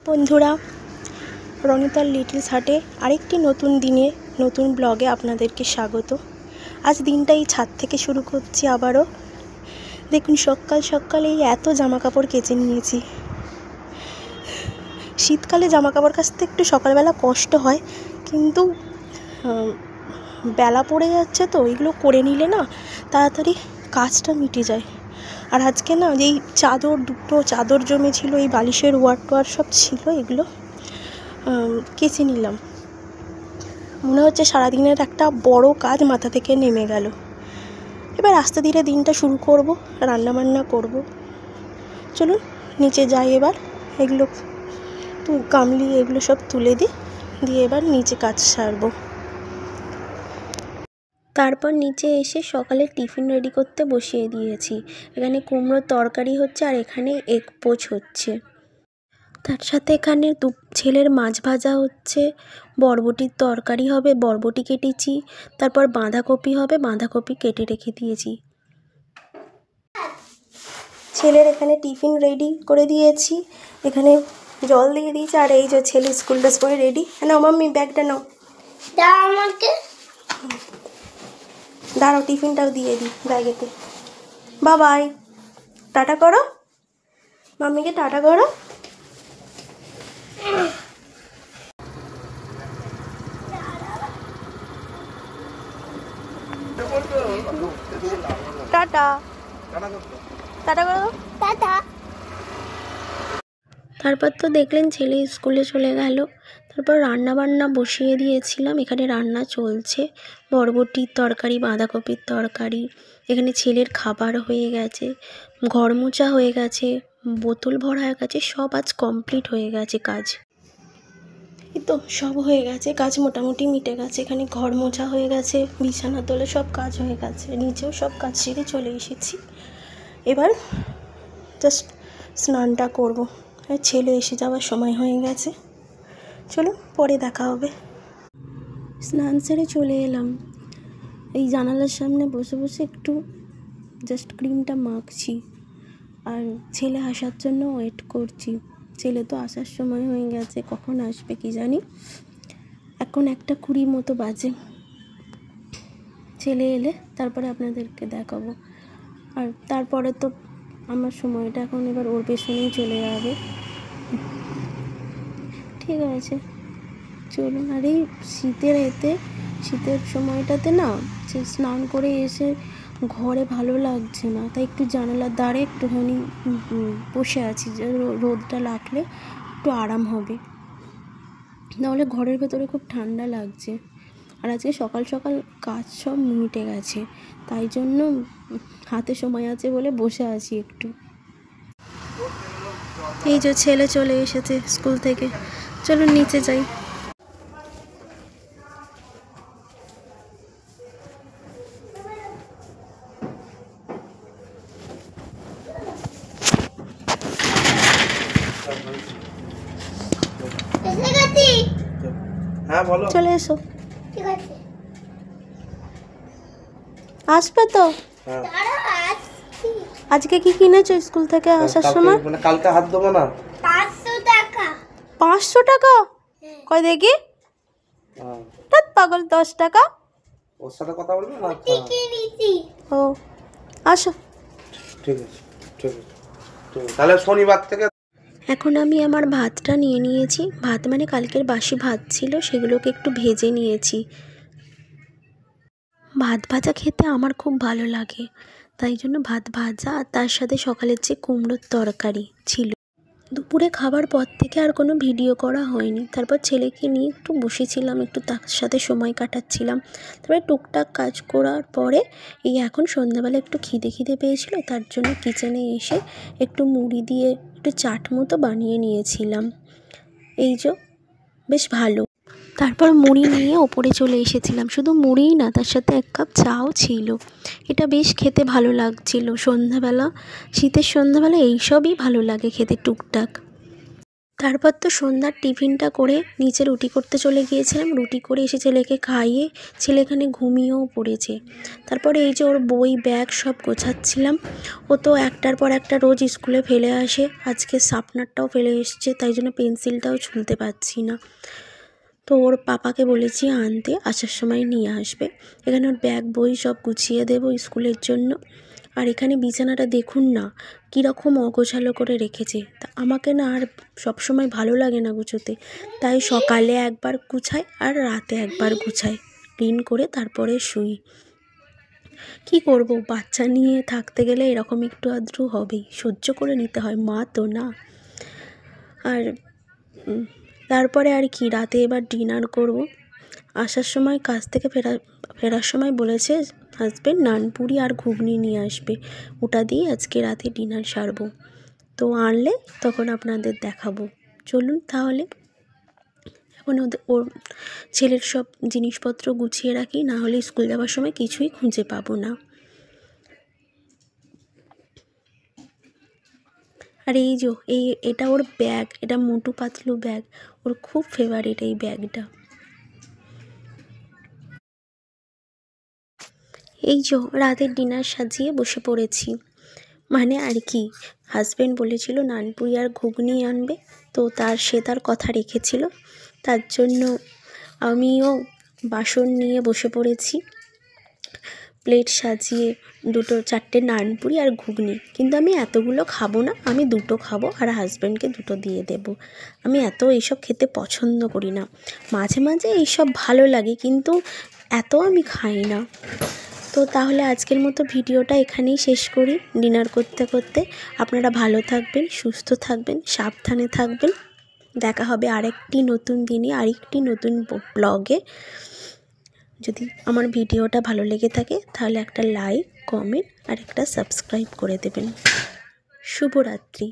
বন্ধুরা, রনিতার লিটলস হার্টে আরেকটি নতুন দিনে নতুন ব্লগে আপনাদেরকে স্বাগত। আজ দিনটা এই ছাদ থেকে শুরু করছি আবারও। দেখুন, সকাল সকাল এই এত জামা কাপড় কেচে নিয়েছি। শীতকালে জামা কাপড় কাচতে একটু সকালবেলা কষ্ট হয়, কিন্তু বেলা পড়ে যাচ্ছে তো এগুলো করে নিলে না তাড়াতাড়ি কাজটা মিটে যায়। আর আজকে না যেই দুটো চাদর জমেছিল, এই বালিশের ওয়ার সব ছিল, এগুলো কেচে নিলাম। মনে হচ্ছে সারাদিনের একটা বড় কাজ মাথা থেকে নেমে গেল। এবার আস্তে ধীরে দিনটা শুরু করব, রান্নাবান্না করব। চলুন নিচে যাই। এবার এগুলো গামলি এগুলো সব তুলে দিয়ে এবার নিচে কাজ সারবো। তারপর নিচে এসে সকালে টিফিন রেডি করতে বসিয়ে দিয়েছি। এখানে কুমড়োর তরকারি হচ্ছে, আর এখানে এগ পোচ হচ্ছে। তার সাথে এখানে ছেলের মাছ ভাজা হচ্ছে, বরবটির তরকারি হবে, বরবটি কেটেছি। তারপর বাঁধাকপি হবে, বাঁধাকপি কেটে রেখে দিয়েছি। ছেলের এখানে টিফিন রেডি করে দিয়েছি, এখানে জল দিয়ে দিয়েছি। আর এই যে ছেলে স্কুল ড্রেস পরে রেডি। নাও মাম্মি, ব্যাগটা নাও। আমাকে দাঁড়াও, টিফিনটাও দিয়ে দিই ব্যাগেতে। বাবাই, টাটা করো মাম্মিকে, টাটা করো। টাটা টাটা করো, টাটা। তারপর তো দেখলেন ছেলে স্কুলে চলে গেল। তারপর রান্না বান্না বসিয়ে দিয়েছিলাম। এখানে রান্না চলছে, বরবটির তরকারি, বাঁধাকপির তরকারি। এখানে ছেলের খাবার হয়ে গেছে, ঘর মোছা হয়ে গেছে, বোতল ভরা হয়ে গেছে, সব আজ কমপ্লিট হয়ে গেছে কাজ। এই তো সব হয়ে গেছে, কাজ মোটামুটি মিটে গেছে। এখানে ঘর মোছা হয়ে গেছে, বিছানা তোলে সব কাজ হয়ে গেছে, নিচেও সব কাজ সেরে চলে এসেছি। এবার জাস্ট স্নানটা করব। ছেলে এসে যাওয়ার সময় হয়ে গেছে। চলো পরে দেখা হবে। স্নান সেরে চলে এলাম। এই জানালার সামনে বসে বসে একটু জাস্ট ক্রিমটা মাখছি, আর ছেলে আসার জন্য ওয়েট করছি। ছেলে তো আসার সময় হয়ে গেছে, কখন আসবে কি জানি। এখন 1:20 মতো বাজে। ছেলে এলে তারপরে আপনাদেরকে দেখাবো। আর তারপরে তো আমার সময়টা এখন এবার ওর পেছনেই চলে যাবে। ঠিক আছে, চলুন। আর এই শীতের সময়টাতে না স্নান করে এসে ঘরে ভালো লাগছে না, তাই একটু জানালার ধারে একটুখানি বসে আছি, যে রোদটা লাগলে একটু আরাম হবে, নাহলে ঘরের ভেতরে খুব ঠান্ডা লাগছে। আর আজকে সকাল সকাল কাজ সব মিটে গেছে, তাই জন্য হাতে সময় আছে বলে বসে আছি একটু। এই যে ছেলে চলে এসেছে স্কুল থেকে। চলুন নিচে যাই। চলে এসো। ঠিক আছে, আসবে তো। আজকে কি কিনেছো স্কুল থেকে আসার সময়? কালকে হাত দেবো না। 500 টাকা। 500 টাকা? কই দেখি। তা পাগল, 10 টাকা। ওর সাথে কথা বলবো না। ও আসো। ঠিক আছে, তাহলে শনিবার থেকে। এখন আমি আমার ভাতটা নিয়ে নিয়েছি। ভাত মানে কালকের বাসি ভাত ছিল, সেগুলোকে একটু ভেজে নিয়েছি। ভাত ভাজা খেতে আমার খুব ভালো লাগে, তাই জন্য ভাত ভাজা, আর তার সাথে সকালের যে কুমড়োর তরকারি ছিল। দুপুরে খাবার পর থেকে আর কোনো ভিডিও করা হয়নি। তারপর ছেলেকে নিয়ে একটু বসেছিলাম, একটু তার সাথে সময় কাটাচ্ছিলাম। তারপরে টুকটাক কাজ করার পরে এই এখন সন্ধ্যাবেলা একটু খিদে পেয়েছিল, তার জন্য কিচেনে এসে একটু মুড়ি দিয়ে একটু চাট মতো বানিয়ে নিয়েছিলাম। এই যে বেশ ভালো। তারপর মুড়ি নিয়ে ওপরে চলে এসেছিলাম। শুধু মুড়িই না, তার সাথে 1 কাপ চাও ছিল। এটা বেশ খেতে ভালো লাগছিল সন্ধ্যাবেলা। শীতের সন্ধ্যাবেলা এইসবই ভালো লাগে খেতে টুকটাক। তারপর তো সন্ধ্যার টিফিনটা করে নিচে রুটি করতে চলে গিয়েছিলাম। রুটি করে এসে ছেলেকে খাইয়ে ছেলে এখানে ঘুমিয়েও পড়েছে। তারপরে এই যে ওর বই ব্যাগ সব গোছাচ্ছিলাম। ও তো একটার পর একটা রোজ স্কুলে ফেলে আসে, আজকে শার্পনারটাও ফেলে এসছে, তাই জন্য পেন্সিলটাও ছুলতে পারছি না। তো ওর পাপাকে বলেছি আনতে, আসার সময় নিয়ে আসবে। এখানে ওর ব্যাগ বই সব গুছিয়ে দেবো স্কুলের জন্য। আর এখানে বিছানাটা দেখুন না কীরকম অগোছালো করে রেখেছে। তা আমাকে না আর সবসময় ভালো লাগে না গুছোতে, তাই সকালে একবার গুছাই আর রাতে একবার গুছাই, ক্লিন করে তারপরে শুই। কি করব, বাচ্চা নিয়ে থাকতে গেলে এরকম একটু আধটু হবেই, সহ্য করে নিতে হয়, মা তো না। আর তারপরে আর কি, রাতে এবার ডিনার করব। আসার সময় কাজ থেকে ফেরার সময় বলেছে হাজবেন্ড নানপুরি আর ঘুগনি নিয়ে আসবে, ওটা দিয়ে আজকে রাতে ডিনার সারবো। তো আনলে তখন আপনাদের দেখাবো। চলুন তাহলে এখন ওর ছেলের সব জিনিসপত্র গুছিয়ে রাখি, না হলে স্কুল যাওয়ার সময় কিছুই খুঁজে পাবো না। আর এই যে এটা ওর ব্যাগ, এটা মোটু পাতলু ব্যাগ, ওর খুব ফেভারিট এই ব্যাগটা। এই যে রাতের ডিনার সাজিয়ে বসে পড়েছি, মানে আর কি, হাজব্যান্ড বলেছিল নানপুরি আর ঘুগনি আনবে, তো সে তার কথা রেখেছিল, তার জন্য আমিও বাসন নিয়ে বসে পড়েছি। প্লেট সাজিয়ে 4টে নানপুরি আর ঘুগনি, কিন্তু আমি এতগুলো খাবো না, আমি 2টো খাবো আর হাজব্যান্ডকে 2টো দিয়ে দেব। আমি এইসব খেতে পছন্দ করি না, মাঝে মাঝে এইসব ভালো লাগে, কিন্তু এত আমি খাই না। তো তাহলে আজকের মতো ভিডিওটা এখানেই শেষ করি। ডিনার করতে করতে আপনারা ভালো থাকবেন, সুস্থ থাকবেন, সাবধানে থাকবেন। দেখা হবে আরেকটি নতুন দিনে, আরেকটি নতুন ব্লগে। যদি আমার ভিডিওটা ভালো লেগে থাকে তাহলে একটা লাইক, কমেন্ট আর একটা সাবস্ক্রাইব করে দেবেন। শুভরাত্রি।